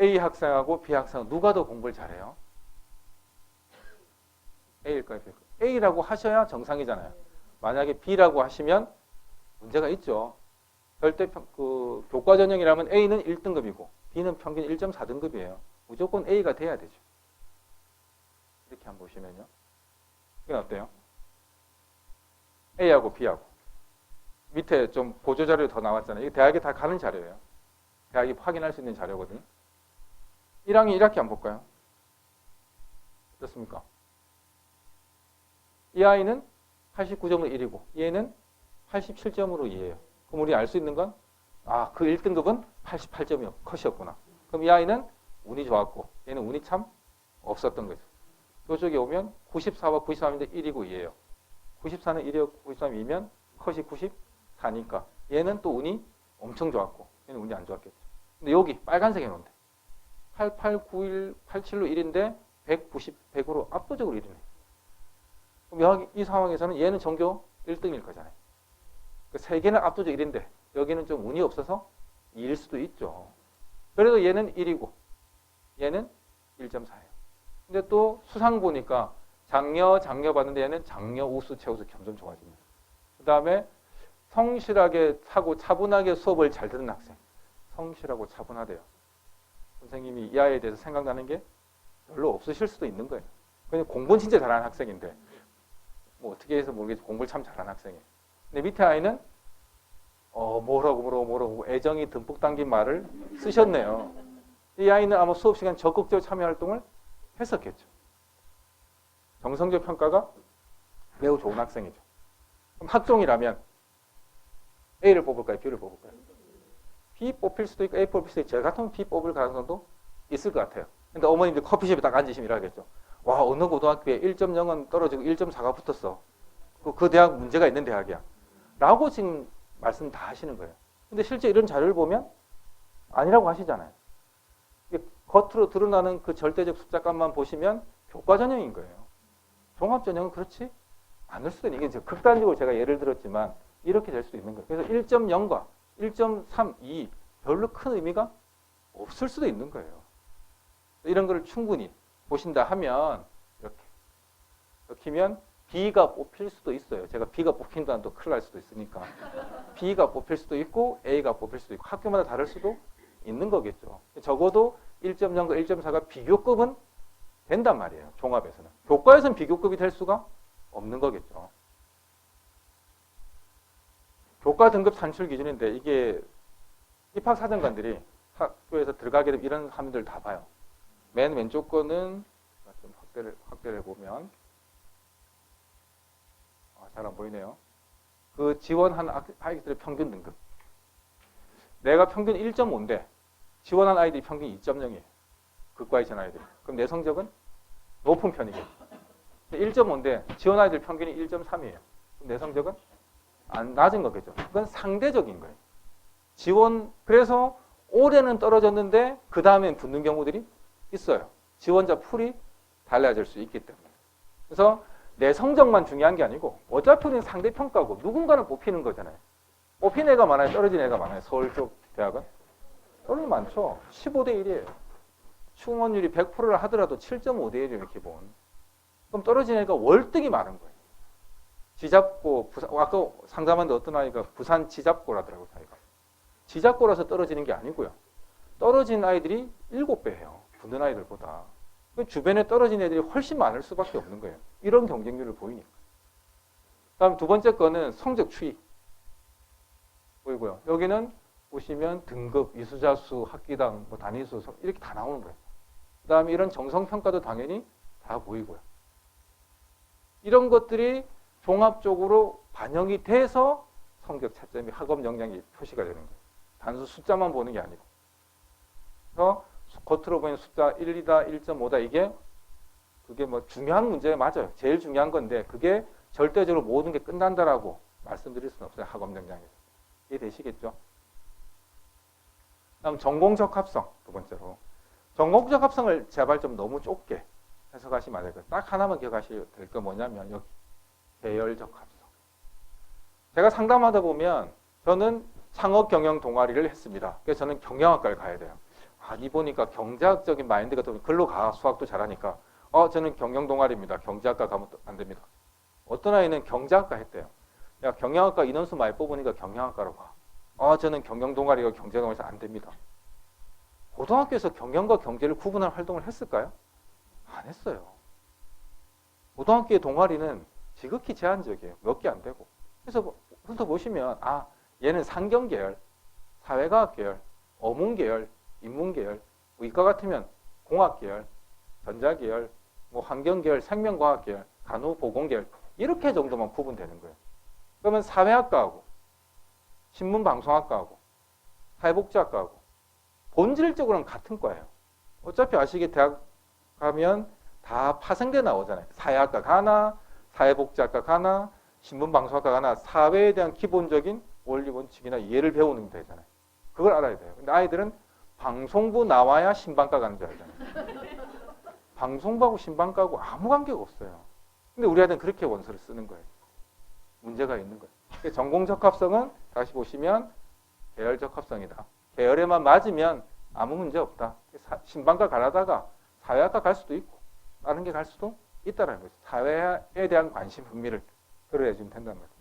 A 학생하고 B 학생 누가 더 공부를 잘해요? A일까요? B일까요? A라고 하셔야 정상이잖아요. 만약에 B라고 하시면 문제가 있죠. 교과 전형이라면 A는 1등급이고 B는 평균 1.4등급이에요. 무조건 A가 돼야 되죠. 이렇게 한번 보시면요. 이건 어때요? A하고 B하고. 밑에 좀 보조 자료 더 나왔잖아요. 이게 대학에 다 가는 자료예요. 대학이 확인할 수 있는 자료거든요. 1학년 1학기 한번 볼까요? 어떻습니까? 이 아이는 89점으로 1이고 얘는 87점으로 2예요. 그럼 우리 알 수 있는 건 그 1등급은 88점이요. 컷이었구나. 그럼 이 아이는 운이 좋았고 얘는 운이 참 없었던 거죠. 이쪽에 오면 94와 93인데 1이고 2예요. 94는 1이었고 93이 2면 컷이 94니까 얘는 또 운이 엄청 좋았고 얘는 운이 안 좋았겠죠. 근데 여기 빨간색에 놓은데 88, 91, 87로 1인데 190, 100으로 압도적으로 1이네. 그럼 이 상황에서는 얘는 전교 1등일 거잖아요. 세 개는 압도적 1인데 여기는 좀 운이 없어서 2일 수도 있죠. 그래도 얘는 1이고 얘는 1.4예요. 근데 또 수상 보니까 장려 봤는데 얘는 장려, 우수, 최우수 점점 좋아집니다. 그 다음에 성실하게 하고 차분하게 수업을 잘 듣는 학생. 성실하고 차분하대요. 선생님이 이 아이에 대해서 생각나는 게 별로 없으실 수도 있는 거예요. 그냥 공부는 진짜 잘하는 학생인데 뭐 어떻게 해서 모르겠지만 공부를 참 잘하는 학생이에요. 근데 밑에 아이는 뭐라고 애정이 듬뿍 담긴 말을 쓰셨네요. 이 아이는 아마 수업 시간 적극적으로 참여 활동을 했었겠죠. 정성적 평가가 매우 좋은 학생이죠. 그럼 학종이라면 A를 뽑을까요? B를 뽑을까요? B 뽑힐 수도 있고 A 뽑힐 수도 있고 저 같으면 B 뽑을 가능성도 있을 것 같아요. 근데 어머님들 커피숍에 딱 앉으시면 이러겠죠. 와, 어느 고등학교에 1.0은 떨어지고 1.4가 붙었어. 그 대학 문제가 있는 대학이야. 라고 지금 말씀 다 하시는 거예요. 근데 실제 이런 자료를 보면 아니라고 하시잖아요. 겉으로 드러나는 그 절대적 숫자값만 보시면 교과 전형인 거예요. 종합 전형은 그렇지 않을 수도 있는, 이게 극단적으로 제가 예를 들었지만 이렇게 될 수도 있는 거예요. 그래서 1.0과 1.3, 2 별로 큰 의미가 없을 수도 있는 거예요. 이런 걸 충분히 보신다 하면 이렇게 면 B가 뽑힐 수도 있어요. 제가 B가 뽑힌다는 또 큰일 날 수도 있으니까 B가 뽑힐 수도 있고 A가 뽑힐 수도 있고 학교마다 다를 수도 있는 거겠죠. 적어도 1.0과 1.4가 비교급은 된단 말이에요. 종합에서는. 교과에서는 비교급이 될 수가 없는 거겠죠. 교과 등급 산출 기준인데 이게 입학사정관들이 학교에서 들어가게 되면 이런 화면들 다 봐요. 맨 왼쪽 거는 좀 확대를 해보면 잘 안 보이네요. 그 지원한 아이들의 평균 등급. 내가 평균 1.5인데 지원한 아이들이 평균 2.0이에요. 극과에 전 아이들이. 그럼 내 성적은 높은 편이겠죠. 1.5인데 지원 아이들 평균이 1.3이에요. 그럼 내 성적은 낮은 거겠죠. 그건 상대적인 거예요. 그래서 올해는 떨어졌는데 그 다음엔 붙는 경우들이 있어요. 지원자 풀이 달라질 수 있기 때문에. 그래서 내 성적만 중요한 게 아니고 어차피 우리는 상대평가고 누군가는 뽑히는 거잖아요. 뽑힌 애가 많아요? 떨어진 애가 많아요? 서울 쪽 대학은? 떨어진 많죠. 15대 1이에요. 충원율이 100%를 하더라도 7.5대 1이에요. 기본. 그럼 떨어진 애가 월등히 많은 거예요. 지잡고, 아까 상담하는데 어떤 아이가 부산 지잡고라더라고요. 아이가. 지잡고라서 떨어지는 게 아니고요. 떨어진 아이들이 7배예요. 붙는 아이들보다. 주변에 떨어진 애들이 훨씬 많을 수밖에 없는 거예요. 이런 경쟁률을 보이니까. 다음 두 번째 거는 성적 추이 보이고요. 여기는 보시면 등급, 이수자수, 학기당, 단위수 이렇게 다 나오는 거예요. 그 다음에 이런 정성평가도 당연히 다 보이고요. 이런 것들이 종합적으로 반영이 돼서 성적 차점이 학업 역량이 표시가 되는 거예요. 단순 숫자만 보는 게 아니고. 그래서 겉으로 보이는 숫자 1이다, 1.5다 그게 중요한 문제 맞아요. 제일 중요한 건데 그게 절대적으로 모든 게 끝난다라고 말씀드릴 수는 없어요. 학업 역량에서. 이해되시겠죠? 다음 전공적 합성 두 번째로. 전공적 합성을 제발 좀 너무 좁게 해석하시면 안 되고요. 딱 하나만 기억하셔야 될 거 뭐냐면 여기 계열적 합성. 제가 상담하다 보면 저는 창업 경영 동아리를 했습니다. 그래서 저는 경영학과를 가야 돼요. 이 보니까 경제학적인 마인드가 또 글로 가. 수학도 잘하니까. 저는 경영 동아리입니다. 경제학과 가면 안 됩니다. 어떤 아이는 경제학과 했대요. 야, 경영학과 인원수 많이 뽑으니까 경영학과로 가. 저는 경영 동아리가 경제 동아리에서 안 됩니다. 고등학교에서 경영과 경제를 구분할 활동을 했을까요? 안 했어요. 고등학교의 동아리는 지극히 제한적이에요. 몇 개 안 되고. 그래서 훑어보시면 얘는 상경계열, 사회과학계열, 어문계열, 인문계열, 의과 같으면 공학계열, 전자계열, 환경계열, 생명과학계열, 간호보건계열 이렇게 정도만 구분되는 거예요. 그러면 사회학과하고 신문방송학과하고 사회복지학과하고 본질적으로는 같은 과예요. 어차피 아시게 대학 가면 다 파생돼 나오잖아요. 사회학과 가나 사회복지학과 가나 신문방송학과 가나 사회에 대한 기본적인 원리 원칙이나 이해를 배우는 되잖아요. 그걸 알아야 돼요. 근데 아이들은 방송부 나와야 신방과 가는 줄 알잖아요. 방송부하고 신방과하고 아무 관계가 없어요. 근데 우리 아이들은 그렇게 원서를 쓰는 거예요. 문제가 있는 거예요. 전공 적합성은 다시 보시면 계열 적합성이다. 계열에만 맞으면 아무 문제 없다. 신방과 가려다가 사회학과 갈 수도 있고 다른 게 갈 수도 있다는 거죠. 사회에 대한 관심, 흥미를 드러내주면 된다는 거죠.